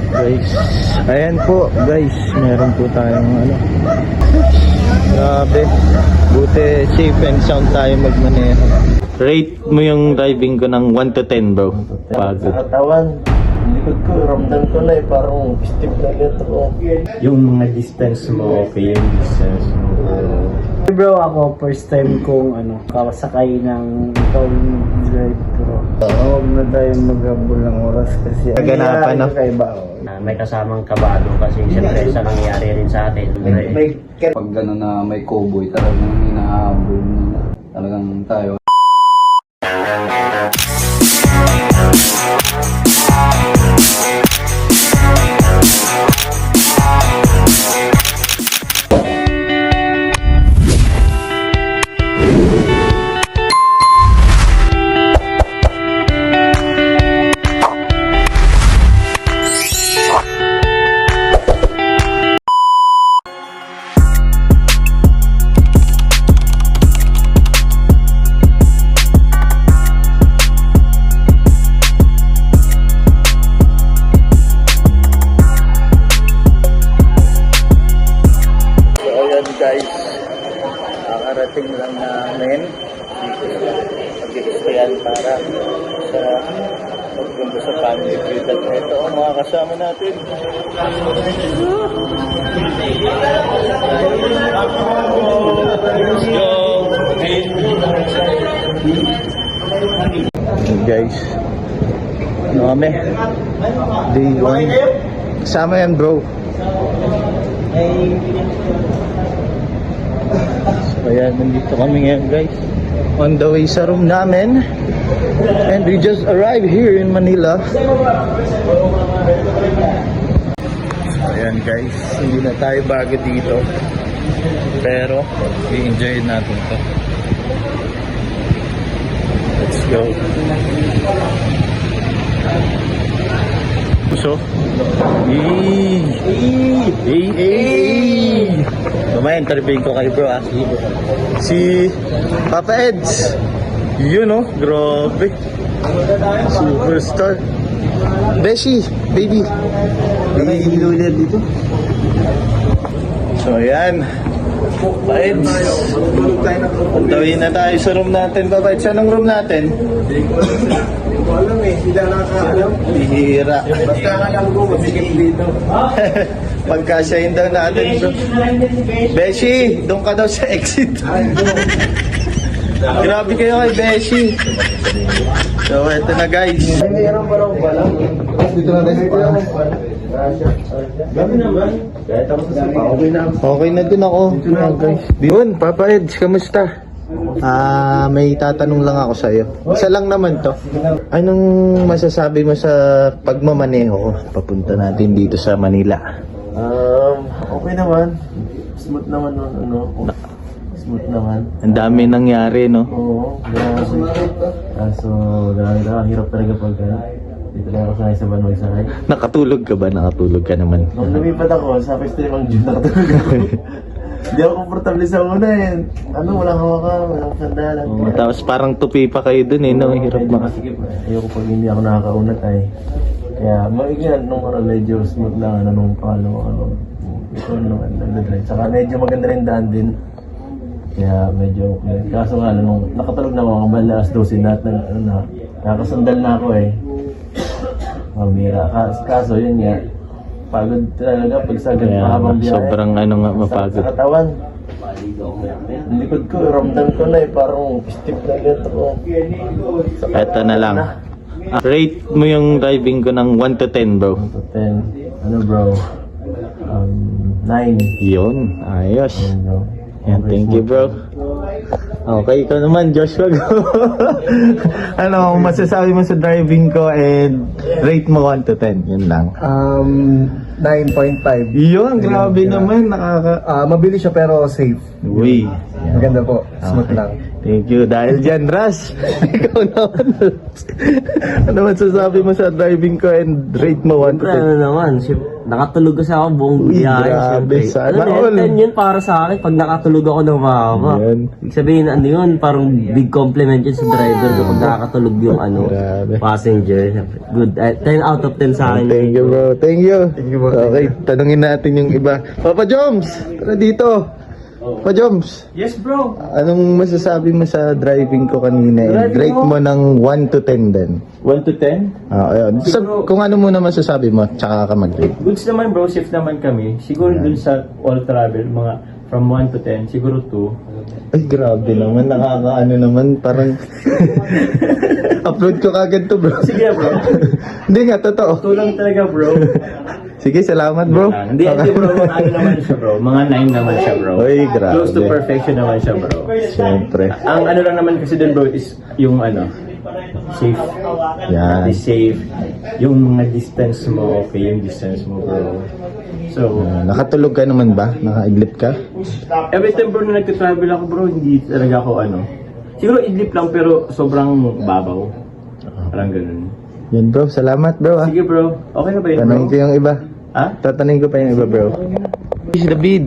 Guys, ayan po guys, meron po tayong ano. Grabe, buti safe and sound tayo magmaneho. Rate mo yung driving ko ng 1 to 10 bro. Pagod. Sa katawan, likod ko, ramdam ko na parang stiff na ganito. Yung mga distance mo, okay yung distance mo. Bro, ako first time kong kawasakay ng ikaw drive bro. Huwag na tayong maghabol ng oras kasi Naganapan na. May kasamang kabado kasi siyempre sa nangyari rin sa atin. Pag gano'n na may cowboy, talagang hinahabol na talagang tayo. Guys, nakarating lang namin dito mag-i-stayan para sa magpunta sa family feud. At ito ang mga kasama natin. Let's go! Guys, ano kami? Day 1. Kasama yan bro. So ayan, nandito kami ngayon guys, on the way sa room namin, and we just arrived here in Manila. So ayan guys, hindi na tayo bago dito, pero i-enjoy natin to. Let's go. So, Lumayan, interviewin ko kay bro si Papa Eds. Yun oh, grabe. Superstar. Beshi, baby. Ilulir dito. So ayan, Papa Eds, tawin na tayo sa room natin. Papa Eds, anong room natin? Alam sila nakakaalam. Bihira. Basta alam ko, masigit dito. Pagkasyahin daw natin bro. Beshi, doon ka daw sa exit. Grabe kayo kay Beshi. So eto na guys. Mayroon pa raw pala. Dito na tayo. Gabi naman. Kahit ako sa sipa, okay na. Okay na din ako. Guys. Yun, Papa Eds, kamusta? May tatanong lang ako sa iyo. Isa lang naman to. Anong masasabi mo sa pagmamaneho papunta natin dito sa Manila? Okay naman. Smooth naman smooth naman. Ang dami nangyari, no? Oo, kaso hirap talaga pag dito lang ako sanay sa van magsakay. Nakatulog ka ba? Nakatulog ka naman. Nung lumipat ako, sa festival ng June nakatulog ako. Hindi ako komportable sa una eh. Walang hawakan, walang sandalan. Tapos parang tupi pa kayo dun eh, no? Hirap maka... Sige, ayoko pag hindi ako nakakaunat ay. Kaya maigyan nung medyo smooth lang, nung pangalawa, ito nung nag-drive. Saka medyo maganda rin daan din. Kaya medyo okay. Kaso nga, nung nakatulog na ako, mga alas 12 na, nakasandal na ako eh. Mabira. Kaso yun nga, pagod talaga pag sa mahabang biyahe. Sobrang mapagod. Sa katawan, likod ko, ramdam ko na parang stiff na ganito. Eto na lang. Rate mo yung driving ko ng 1 to 10 bro. 1 to 10. Bro? 9. Yun, ayos. Bro. Yan, thank you bro. Okay, ikaw naman Joshua. Ano masasabi mo sa driving ko and rate mo 1 to 10? Yun lang. 9.5. Yun, grabe naman. Mabilis siya pero safe. Uy. Maganda po. Smooth lang. Thank you. Dahil dyan, Ras, ikaw naman. Ano man sasabi mo sa driving ko and rate mo 1 to Siyempre, ano naman, nakatulog kasi ako buong Uy, biyahe. grabe, Siyempre. sana Ano all. yan, 10 yun para sa akin pag nakatulog ako ng mahaba. Yan. Ibig sabihin, ano yun, parang big compliment yun sa driver kapag nakakatulog yung Grabe. passenger. Siyempre, good. 10 out of 10 sa akin. Thank you, bro. Thank you. Okay, tanungin natin yung iba. Papa Joms, tara dito. Papa Joms, Yes, bro. anong masasabi mo sa driving ko kanina? And Driving rate mo ng 1 to 10 din. 1 to 10? Ayun. So, kung ano muna masasabi mo, tsaka ka mag-rate. Goods naman bro, safe naman kami. Siguro dun sa all travel, mga from 1 to 10, siguro 2. Ay, grabe naman. Nakakaano naman. Parang upload ko kagad to, bro. Sige bro, Hindi nga, totoo. 2 lang talaga bro. Sige, salamat, bro. Hindi bro, mga ano naman siya bro, mga 9 naman siya bro. Uy, grabe. Close to perfection naman siya bro. Siyempre. Ang ano lang naman kasi dun bro is yung ano, safe. Yan. Be safe. Yung mga distance mo, okay yung distance mo bro. So, Nakatulog ka naman ba? Naka-idlip ka? every time bro na nagka-travel ako bro, hindi talaga ako ano. Siguro idlip lang pero sobrang babaw. Parang ganun. Yan, bro. Salamat, bro. Ah. Sige bro, okay na ba yun bro? Tanongin ko yung iba. Ha? Tatanungin ko pa yung iba, bro. David,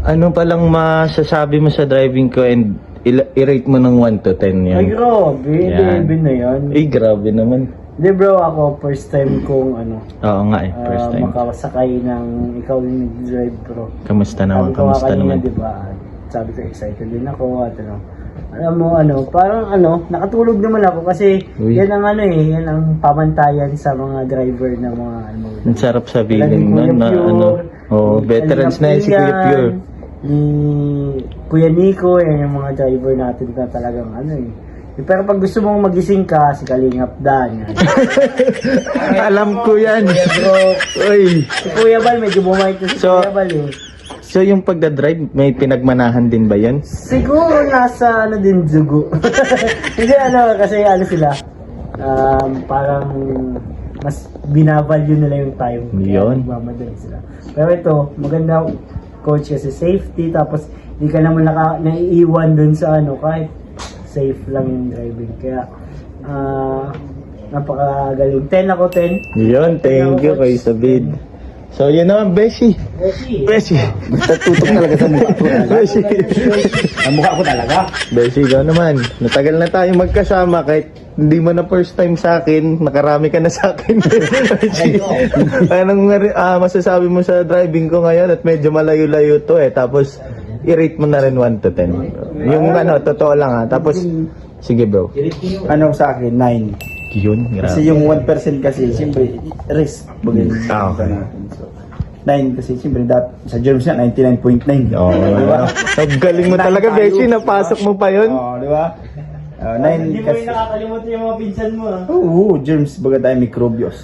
ano palang masasabi mo sa driving ko and i-rate mo ng 1 to 10 yan? Ay grabe, Yan. 11 na yan. Eh, grabe naman. Hindi bro, ako first time kong ano, Oo nga eh, first time. makasakay ng ikaw yung nag-drive bro. Kamusta naman? Sabi ko nga Kamusta kanina, naman? diba, sabi ko excited din ako at ano. Alam mo ano, parang ano, nakatulog naman ako kasi Uy. yan ang ano eh, yan ang pamantayan sa mga driver ng mga ano. Ang sarap sabihin Ni Kuya nun na Pure, ano. Oh, ni veterans na Kalingap yun si Kuya Ian, Pure. Ni Kuya Nico, yan yung mga driver natin na talagang ano eh. Pero pag gusto mong magising ka, si Kalingap Dan. Yan. Alam ko yan. Uy. Si Kuya Bal, medyo bumait na si So, Kuya Bal eh. So yung pagdadrive, may pinagmanahan din ba yan? Siguro nasa ano din dugo. Hindi ano, kasi ano sila, parang mas binavalue nila yung time. Kaya Yun. nagmamadali sila. Pero ito, maganda coach kasi safety, tapos hindi ka naman naiiwan dun sa ano, kahit safe lang yung driving. Kaya, napakagaling. 10 ako, 10. Yun, thank you kay Sabid. So yun naman, Beshi. Beshi. Tutok talaga sa mukha ko. Beshi. Ang mukha ko talaga. Beshi, ikaw naman. Natagal na tayo magkasama kahit hindi mo na first time sa akin, nakarami ka na sa akin. Beshi. Anong masasabi mo sa driving ko ngayon at medyo malayo-layo to eh. Tapos i-rate mo na rin 1 to 10. Yung ano, totoo lang ha. Tapos, sige bro. Ano sa akin, 9. Yun, Kasi grabe. yung 1% kasi, siyempre, risk. Bagay. Okay. So, 9 kasi, siyempre, sa germs na, 99.9. Oo, ang galing mo talaga, Beshi. Napasok mo pa yun. Oo, di ba? 9 kasi. nakakalimutan yung mga pinsan mo ah. Oo, germs, baga tayo microbios.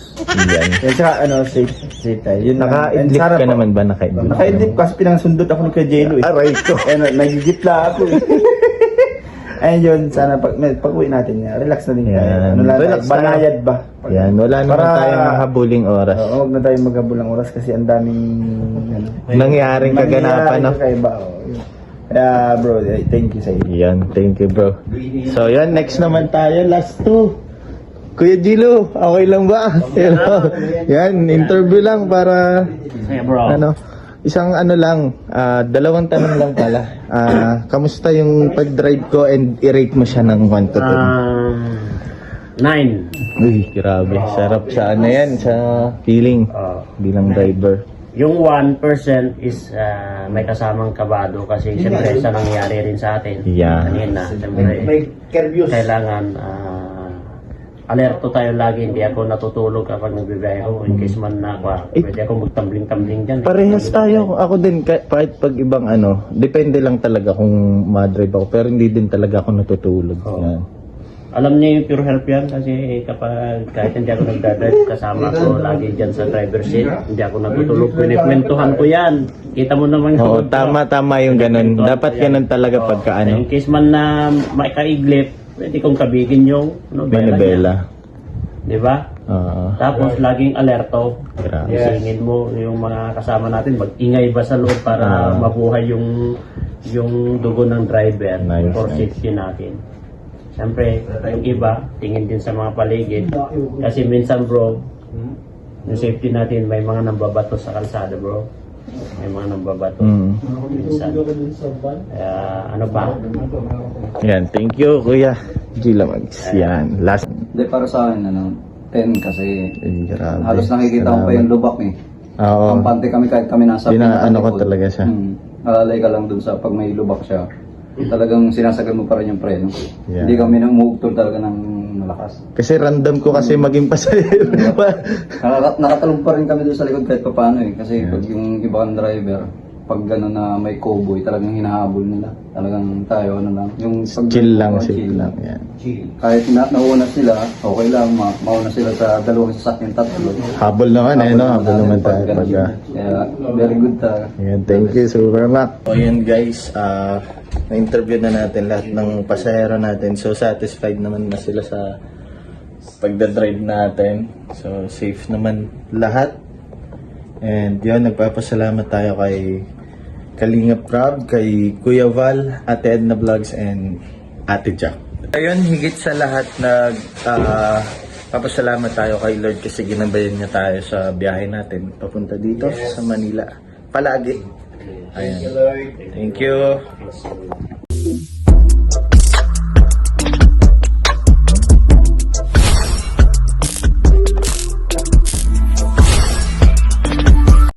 Yan. Yan, saka, safe tayo. Yun lang. And Naka-idlip sana ka pa- naman ba? Naka-idlip? Naka-idlip kasi pinang-sundot ako ni Kuya Jello eh. Aray ko. Nagigitla ako eh. Ayun yun, sana pag-uwi natin yan. Relax na din tayo. Yan. Ano lang Relax tayo, banayad ba? Yan, wala naman Para- tayong mahabuling oras. Oo, huwag na tayo maghabulang oras kasi ang daming ano, Nangyaring kaganapan, no? kakaiba. Kaya bro, thank you sa iyo. Yan, thank you bro. So yan, next naman tayo, last two. Kuya Gilo, okay lang ba? Yan, interview lang para, ano, isang ano lang, dalawang tanong lang pala. Kamusta yung pag-drive ko and i-rate mo siya ng 1 to 10? 9. Uy, grabe. Sarap sa ano yan, sa feeling bilang driver. Yung 1% is may kasamang kabado kasi siyempre sa nangyari rin sa atin. Yeah. Kanina, siyempre kailangan alerto tayo lagi, hindi ako natutulog kapag nagbibiyahe ako. In case man na ako, pwede ako magtambling-tambling dyan. Parehas tayo. Ako din, kahit pag ibang ano, depende lang talaga kung madrive ako. Pero hindi din talaga ako natutulog. Yan. Alam niya yung pure help yan kasi kapag kahit hindi ako nagdadrive, kasama ko lagi dyan sa driver seat. Hindi ako natutulog. Pinipmentuhan ko yan. Kita mo naman. Oo, tama yung ganun. Dapat ganun talaga pagka ano. In case man na maikaiglip, pwede kong kabigin yung nobela niya. Benebela. Di ba? Oo. Tapos laging alerto. Grabe. Isingin mo yung mga kasama natin, mag-ingay ba sa loob para mabuhay yung dugo ng driver Nice, for nice. safety natin. Siyempre, yung iba, tingin din sa mga paligid. Kasi minsan bro, yung safety natin, may mga nambabato sa kalsada bro. May mga nambabato. Minsan. Kaya ano pa? Yan, thank you Kuya Gilamags. Yan, last. Hindi, para sa akin, 10 kasi Grabe. halos nakikita ko pa yung lubak eh. Oo. Kampante kami kahit kami nasa Ano ko pinakalikod. talaga siya. Alalay ka lang dun sa pag may lubak siya. Talagang sinasagad mo pa rin yung preno. Yeah. Hindi kami namumugtol talaga ng malakas. Kasi random ko kasi maging pasahero. Nakatalong pa rin kami doon sa likod kahit pa paano eh. Kasi pag yung iba kang driver, pag gano'n na may cowboy, talagang hinahabol nila. Talagang tayo, ano lang. Yung pag Chill lang, chill chill lang. Yan. Kahit nauuna sila, okay lang, mauna sila sa dalawang sasakyan, tatlo. Habol naman no? Habol naman tayo. Kaya, very good talaga. Ayan, thank you super much. So ayan guys, na-interview na natin lahat ng pasahero natin. So satisfied naman na sila sa pagdadrive natin. So safe naman lahat. And yun, nagpapasalamat tayo kay Kalingap Rob, kay Kuya Val, Ate Edna Vlogs, and Ate Jack. Ayun, higit sa lahat papasalamat tayo kay Lord kasi ginabayan niya tayo sa biyahe natin papunta dito sa Manila. Palagi. Ayan. Thank you.